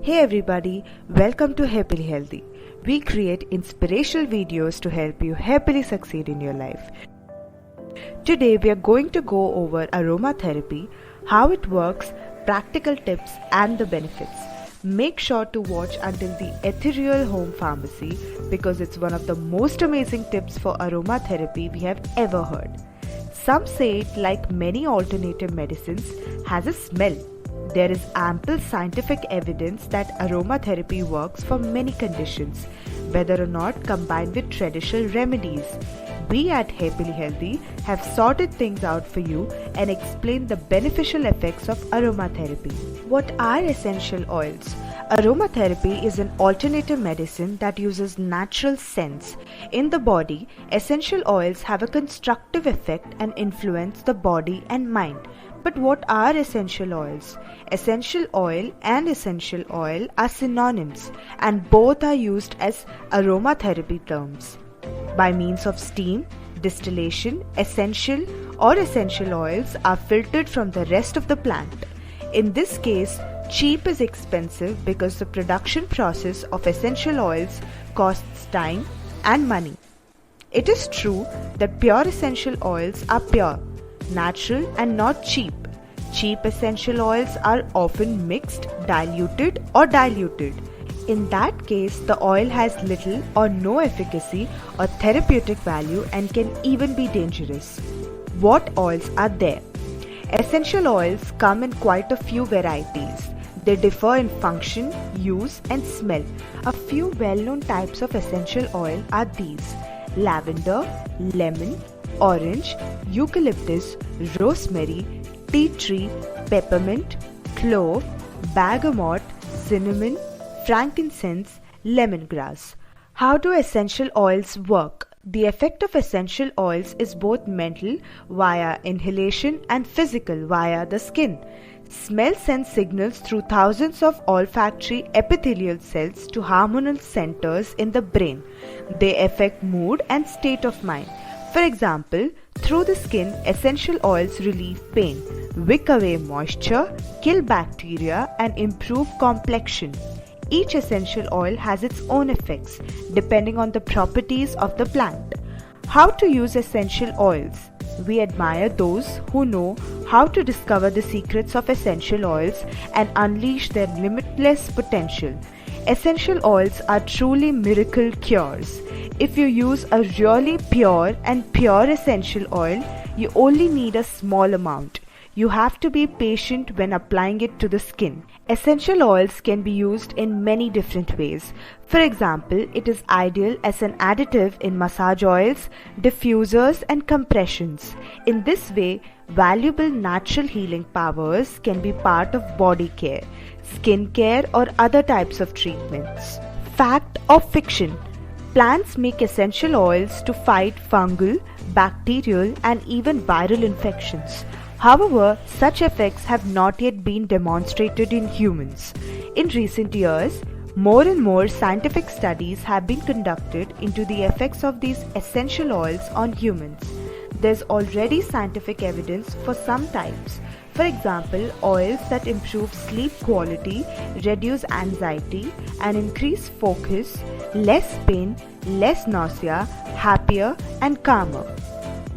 Hey everybody, welcome to Happily Healthy. We create inspirational videos to help you happily succeed in your life. Today we are going to go over aromatherapy, how it works, practical tips and the benefits. Make sure to watch until the ethereal home pharmacy because it's one of the most amazing tips for aromatherapy we have ever heard. Some say it, like many alternative medicines, has a smell. There is ample scientific evidence that aromatherapy works for many conditions, whether or not combined with traditional remedies. We at Happily Healthy have sorted things out for you and explained the beneficial effects of aromatherapy. What are essential oils? Aromatherapy is an alternative medicine that uses natural scents. In the body, essential oils have a constructive effect and influence the body and mind. But what are essential oils? Essential oil and essential oil are synonyms and both are used as aromatherapy terms. By means of steam, distillation, essential or essential oils are filtered from the rest of the plant. In this case, cheap is expensive because the production process of essential oils costs time and money. It is true that pure essential oils are pure, natural and not cheap. Cheap essential oils are often mixed, diluted or diluted. In that case, the oil has little or no efficacy or therapeutic value and can even be dangerous. What oils are there? Essential oils come in quite a few varieties. They differ in function, use and smell. A few well-known types of essential oil are these: lavender, lemon, orange, eucalyptus, rosemary, tea tree, peppermint, clove, bergamot, cinnamon, frankincense, lemongrass. How do essential oils work? The effect of essential oils is both mental via inhalation and physical via the skin. Smell sends signals through thousands of olfactory epithelial cells to hormonal centers in the brain. They affect mood and state of mind. For example, through the skin, essential oils relieve pain, wick away moisture, kill bacteria, and improve complexion. Each essential oil has its own effects, depending on the properties of the plant. How to use essential oils? We admire those who know how to discover the secrets of essential oils and unleash their limitless potential. Essential oils are truly miracle cures. If you use a really pure essential oil, you only need a small amount. You have to be patient when applying it to the skin. Essential oils can be used in many different ways. For example, it is ideal as an additive in massage oils, diffusers and compressions. In this way, valuable natural healing powers can be part of body care, skin care or other types of treatments. Fact or fiction? Plants make essential oils to fight fungal, bacterial and even viral infections. However, such effects have not yet been demonstrated in humans. In recent years, more and more scientific studies have been conducted into the effects of these essential oils on humans. There's already scientific evidence for some types. For example, oils that improve sleep quality, reduce anxiety, and increase focus, less pain, less nausea, happier, and calmer.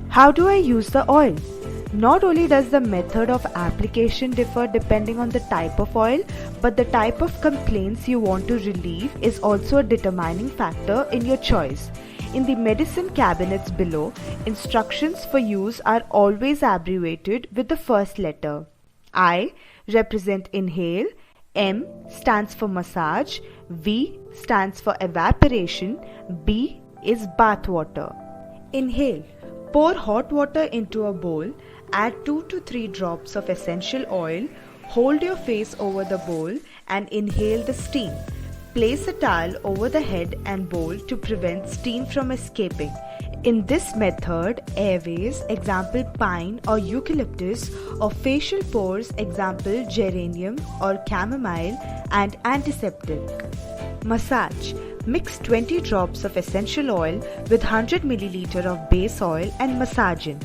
How do I use the oil? Not only does the method of application differ depending on the type of oil, but the type of complaints you want to relieve is also a determining factor in your choice. In the medicine cabinets below, instructions for use are always abbreviated with the first letter. I represent inhale, M stands for massage, V stands for evaporation, B is bath water. Inhale. Pour hot water into a bowl, add 2 to 3 drops of essential oil, hold your face over the bowl and inhale the steam. Place a towel over the head and bowl to prevent steam from escaping. In this method, airways, example pine or eucalyptus, or facial pores, example geranium or chamomile, and antiseptic. Massage. Mix 20 drops of essential oil with 100 ml of base oil and massage in.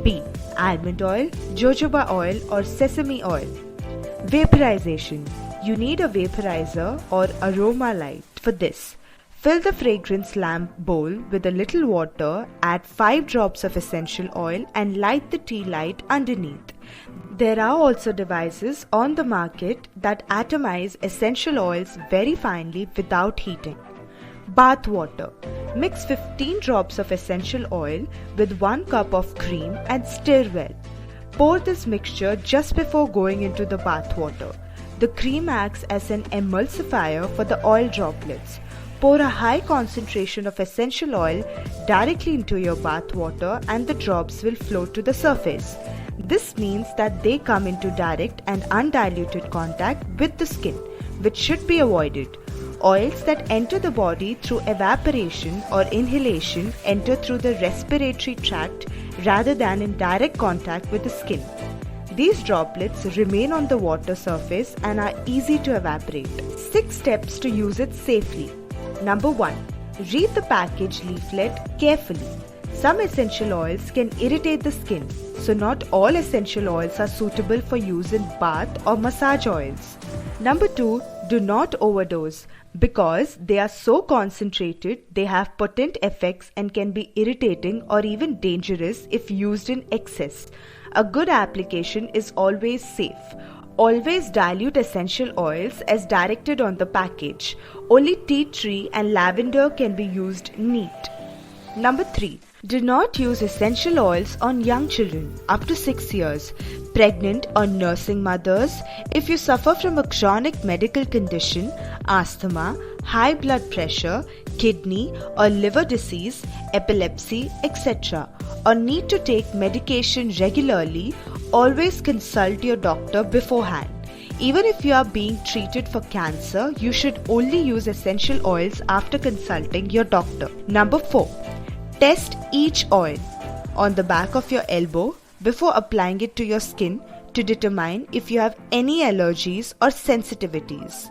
B. Almond oil, jojoba oil or sesame oil. Vaporization. You need a vaporizer or aroma light for this. Fill the fragrance lamp bowl with a little water, add 5 drops of essential oil and light the tea light underneath. There are also devices on the market that atomize essential oils very finely without heating. Bath water. Mix 15 drops of essential oil with 1 cup of cream and stir well. Pour this mixture just before going into the bath water. The cream acts as an emulsifier for the oil droplets. Pour a high concentration of essential oil directly into your bath water and the drops will float to the surface. This means that they come into direct and undiluted contact with the skin, which should be avoided. Oils that enter the body through evaporation or inhalation enter through the respiratory tract rather than in direct contact with the skin. These droplets remain on the water surface and are easy to evaporate. 6 steps to use it safely. Number 1. Read the package leaflet carefully. Some essential oils can irritate the skin, so not all essential oils are suitable for use in bath or massage oils. Number 2. Do not overdose. Because they are so concentrated, they have potent effects and can be irritating or even dangerous if used in excess. A good application is always safe. Always dilute essential oils as directed on the package. Only tea tree and lavender can be used neat. Number 3. Do not use essential oils on young children up to 6 years, pregnant or nursing mothers, if you suffer from a chronic medical condition, asthma, high blood pressure, kidney or liver disease, epilepsy, etc., or need to take medication regularly, always consult your doctor beforehand. Even if you are being treated for cancer, you should only use essential oils after consulting your doctor. Number 4. Test each oil on the back of your elbow before applying it to your skin to determine if you have any allergies or sensitivities.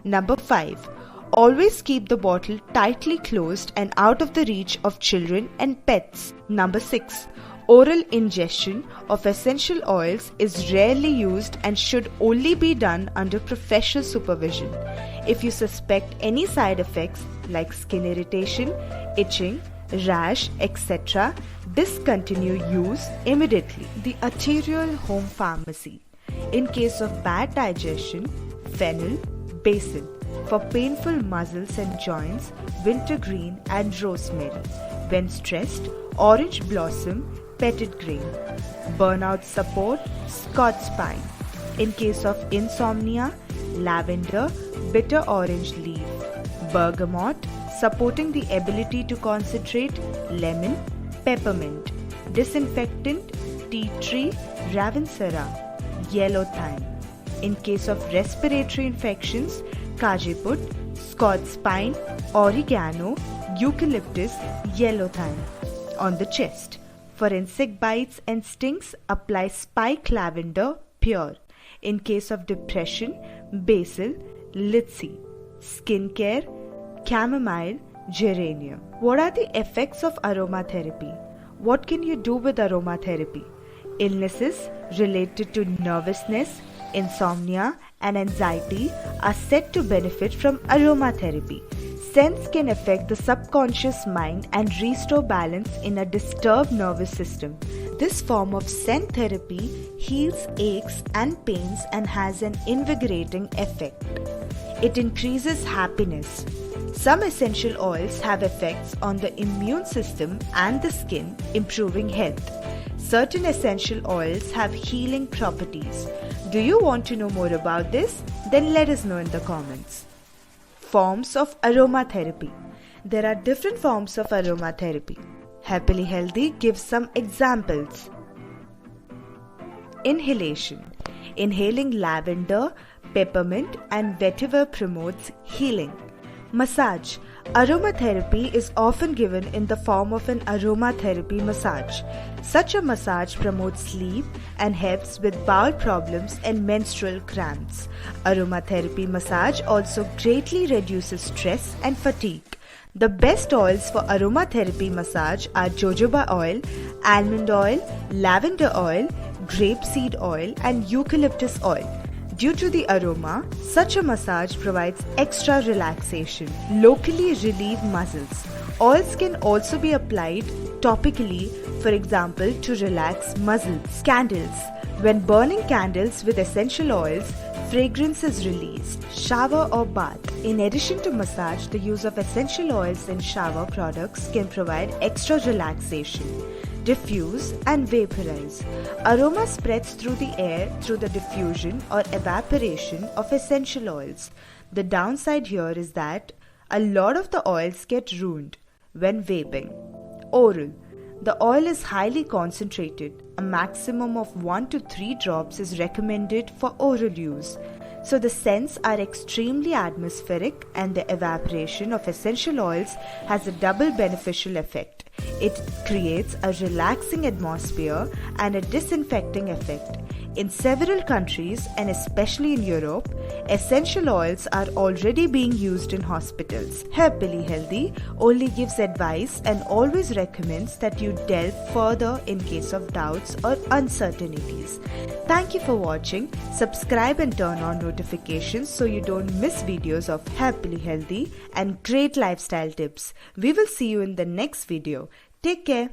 Number 5. Always keep the bottle tightly closed and out of the reach of children and pets. Number 6. Oral ingestion of essential oils is rarely used and should only be done under professional supervision. If you suspect any side effects like skin irritation, itching, rash, etc., discontinue use immediately. The arterial home pharmacy. In case of bad digestion, fennel, basil. For painful muscles and joints, wintergreen and rosemary. When stressed, orange blossom, petted grain. Burnout support, Scots pine. In case of insomnia, lavender, bitter orange leaf. Bergamot, supporting the ability to concentrate, lemon, peppermint. Disinfectant, tea tree, ravensara, yellow thyme. In case of respiratory infections, kajiput, Scots pine, oregano, eucalyptus, yellow thyme. On the chest. For insect bites and stings, apply spike lavender pure. In case of depression, basil, litchi. Skincare, chamomile, geranium. What are the effects of aromatherapy? What can you do with aromatherapy? Illnesses related to nervousness, insomnia, and anxiety are said to benefit from aromatherapy. Scents can affect the subconscious mind and restore balance in a disturbed nervous system. This form of scent therapy heals aches and pains and has an invigorating effect. It increases happiness. Some essential oils have effects on the immune system and the skin, improving health. Certain essential oils have healing properties. Do you want to know more about this? Then let us know in the comments. Forms of aromatherapy. There are different forms of aromatherapy. Happily Healthy gives some examples. Inhalation. Inhaling lavender, peppermint and vetiver promotes healing. Massage. Aromatherapy is often given in the form of an aromatherapy massage. Such a massage promotes sleep and helps with bowel problems and menstrual cramps. Aromatherapy massage also greatly reduces stress and fatigue. The best oils for aromatherapy massage are jojoba oil, almond oil, lavender oil, grapeseed oil and eucalyptus oil. Due to the aroma, such a massage provides extra relaxation, locally relieve muscles. Oils can also be applied topically, for example, to relax muscles. Candles. When burning candles with essential oils, fragrance is released. Shower or bath. In addition to massage, the use of essential oils in shower products can provide extra relaxation. Diffuse and vaporize. Aroma spreads through the air through the diffusion or evaporation of essential oils. The downside here is that a lot of the oils get ruined when vaping. Oral. The oil is highly concentrated. A maximum of 1 to 3 drops is recommended for oral use. So the scents are extremely atmospheric and the evaporation of essential oils has a double beneficial effect. It creates a relaxing atmosphere and a disinfecting effect. In several countries and especially in Europe, essential oils are already being used in hospitals. Happily Healthy only gives advice and always recommends that you delve further in case of doubts or uncertainties. Thank you for watching. Subscribe and turn on notifications so you don't miss videos of Happily Healthy and great lifestyle tips. We will see you in the next video. Take care.